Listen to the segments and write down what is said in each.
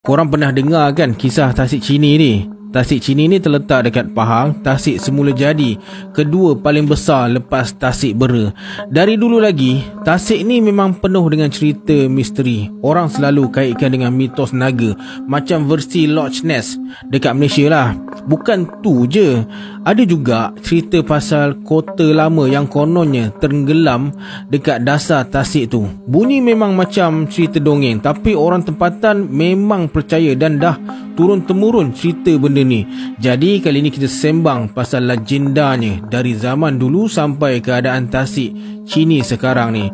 Korang pernah dengar kan kisah Tasik Chini ni? Tasik Chini ni terletak dekat Pahang. Tasik semula jadi kedua paling besar lepas Tasik Bera. Dari dulu lagi, Tasik ni memang penuh dengan cerita misteri. Orang selalu kaitkan dengan mitos naga, macam versi Loch Ness dekat Malaysia lah. Bukan tu je, ada juga cerita pasal kota lama yang kononnya tenggelam dekat dasar Tasik tu. Bunyi memang macam cerita dongeng, tapi orang tempatan memang percaya dan dah turun-temurun cerita benda ni. Jadi kali ni kita sembang pasal legendanya dari zaman dulu sampai keadaan Tasik Chini sekarang ni.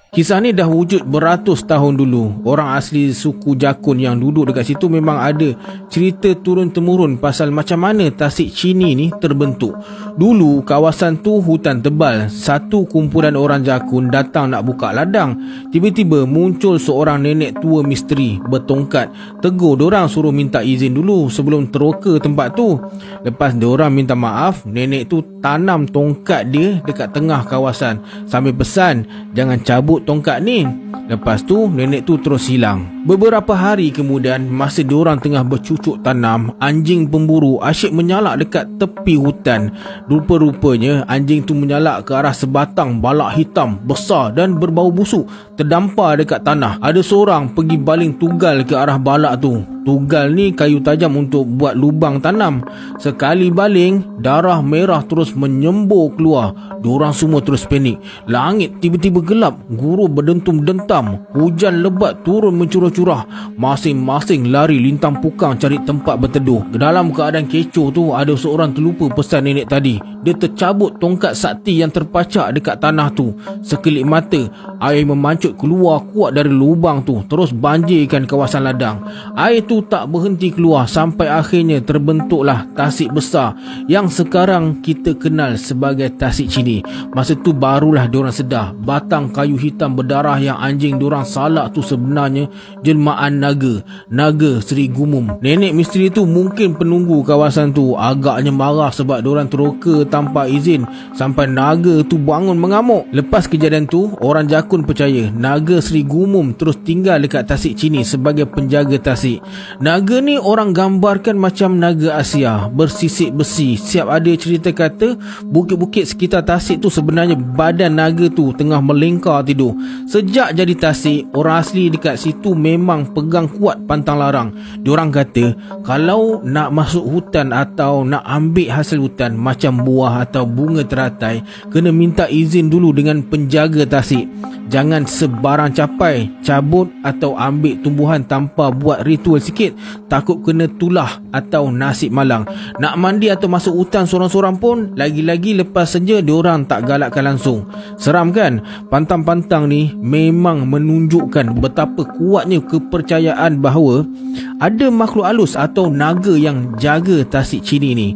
Kisah ni dah wujud beratus tahun dulu. Orang asli suku Jakun yang duduk dekat situ memang ada cerita turun-temurun pasal macam mana Tasik Chini ni terbentuk. Dulu kawasan tu hutan tebal. Satu kumpulan orang Jakun datang nak buka ladang. Tiba-tiba muncul seorang nenek tua misteri bertongkat. Tegur dorang suruh minta izin dulu sebelum teroka tempat tu. Lepas dorang minta maaf, nenek tu tanam tongkat dia dekat tengah kawasan sambil pesan, jangan cabut tongkat ni. Lepas tu nenek tu terus hilang. Beberapa hari kemudian, masa diorang tengah bercucuk tanam, anjing pemburu asyik menyalak dekat tepi hutan. Rupa-rupanya anjing tu menyalak ke arah sebatang balak hitam besar dan berbau busuk terdampar dekat tanah. Ada seorang pergi baling tugal ke arah balak tu. Tugal ni kayu tajam untuk buat lubang tanam. Sekali baling, darah merah terus menyembur keluar. Diorang semua terus panik. Langit tiba-tiba gelap, guru berdentum-dentam, hujan lebat turun mencurah-curah. Masing-masing lari lintang pukang cari tempat berteduh. Dalam keadaan kecoh tu, ada seorang terlupa pesan nenek tadi. Dia tercabut tongkat sakti yang terpacak dekat tanah tu. Sekelip mata, air memancut keluar kuat dari lubang tu, terus banjirkan kawasan ladang. Air tu tak berhenti keluar sampai akhirnya terbentuklah Tasik besar yang sekarang kita kenal sebagai Tasik Chini. Masa tu barulah diorang sedar batang kayu hitam berdarah yang anjing diorang salak tu sebenarnya jelmaan naga, Naga Seri Gumum. Nenek misteri tu mungkin penunggu kawasan tu. Agaknya marah sebab diorang teroka tanpa izin sampai naga tu bangun mengamuk. Lepas kejadian tu, orang Jakun percaya Naga Seri Gumum terus tinggal dekat Tasik Chini sebagai penjaga Tasik. Naga ni orang gambarkan macam naga Asia, bersisik besi. Siap ada cerita kata bukit-bukit sekitar Tasik tu sebenarnya badan naga tu tengah melingkar tidur. Sejak jadi Tasik, orang asli dekat situ memang pegang kuat pantang larang. Diorang kata kalau nak masuk hutan atau nak ambil hasil hutan macam buah atau bunga teratai, kena minta izin dulu dengan penjaga Tasik. Jangan sebarang capai, cabut atau ambil tumbuhan tanpa buat ritual sikit, takut kena tulah atau nasib malang. Nak mandi atau masuk hutan sorang-sorang pun, lagi-lagi lepas senja diorang tak galakkan langsung. Seram kan? Pantang-pantang ni memang menunjukkan betapa kuatnya kepercayaan bahawa ada makhluk halus atau naga yang jaga Tasik Chini ni.